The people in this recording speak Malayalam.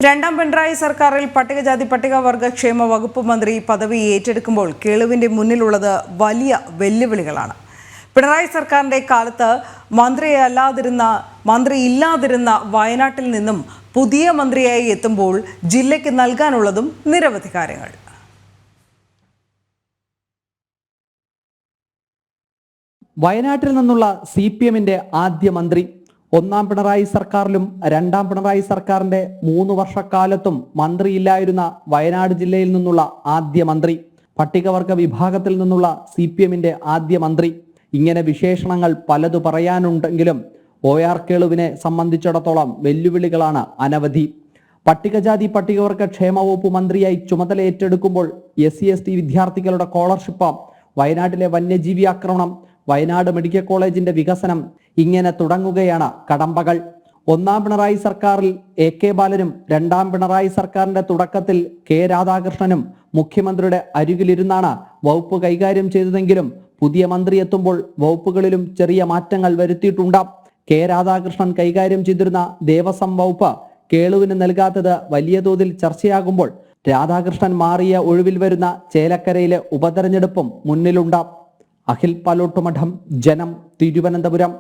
രണ്ടാം പിണറായി സർക്കാരിൽ പട്ടികജാതി പട്ടികവർഗ ക്ഷേമ വകുപ്പ് മന്ത്രി പദവി ഏറ്റെടുക്കുമ്പോൾ കേളുവിന്റെ മുന്നിലുള്ളത് വലിയ വെല്ലുവിളികളാണ്. പിണറായി സർക്കാരിന്റെ കാലത്ത് മന്ത്രിയില്ലാതിരുന്ന വയനാട്ടിൽ നിന്നും പുതിയ മന്ത്രിയായി എത്തുമ്പോൾ ജില്ലയ്ക്ക് നൽകാനുള്ളതും നിരവധി കാര്യങ്ങൾ. വയനാട്ടിൽ നിന്നുള്ള CPM-ന്റെ ആദ്യ മന്ത്രി. ഒന്നാം പിണറായി സർക്കാരിലും രണ്ടാം പിണറായി സർക്കാരിന്റെ 3 വർഷക്കാലത്തും മന്ത്രിയില്ലായിരുന്ന വയനാട് ജില്ലയിൽ നിന്നുള്ള ആദ്യ മന്ത്രി. പട്ടികവർഗ വിഭാഗത്തിൽ നിന്നുള്ള CPM-ന്റെ ആദ്യ മന്ത്രി. ഇങ്ങനെ വിശേഷണങ്ങൾ പലതു പറയാനുണ്ടെങ്കിലും OR കേളുവിനെ സംബന്ധിച്ചിടത്തോളം വെല്ലുവിളികളാണ് അനവധി. പട്ടികജാതി പട്ടികവർഗ ക്ഷേമ വകുപ്പ് മന്ത്രിയായി ചുമതല ഏറ്റെടുക്കുമ്പോൾ SC/ST വിദ്യാർത്ഥികളുടെ സ്കോളർഷിപ്പ്, വയനാട്ടിലെ വന്യജീവി ആക്രമണം, വയനാട് മെഡിക്കൽ കോളേജിന്റെ വികസനം, ഇങ്ങനെ തുടങ്ങുകയാണ് കടമ്പകൾ. ഒന്നാം പിണറായി സർക്കാരിൽ AK ബാലനും രണ്ടാം പിണറായി സർക്കാരിന്റെ തുടക്കത്തിൽ K രാധാകൃഷ്ണനും മുഖ്യമന്ത്രിയുടെ അരികിലിരുന്നാണ് വകുപ്പ് കൈകാര്യം ചെയ്തതെങ്കിലും പുതിയ മന്ത്രി എത്തുമ്പോൾ വകുപ്പുകളിലും ചെറിയ മാറ്റങ്ങൾ വരുത്തിയിട്ടുണ്ട്. K രാധാകൃഷ്ണൻ കൈകാര്യം ചെയ്തിരുന്ന ദേവസ്വം വകുപ്പ് കേളുവിന് നൽകാത്തത് വലിയ തോതിൽ ചർച്ചയാകുമ്പോൾ രാധാകൃഷ്ണൻ മാറിയ ഒഴിവിൽ വരുന്ന ചേലക്കരയിലെ ഉപതെരഞ്ഞെടുപ്പും മുന്നിലുണ്ട്. അഖിൽ പാലോട്ടുമഠം, ജനം, തിരുവനന്തപുരം.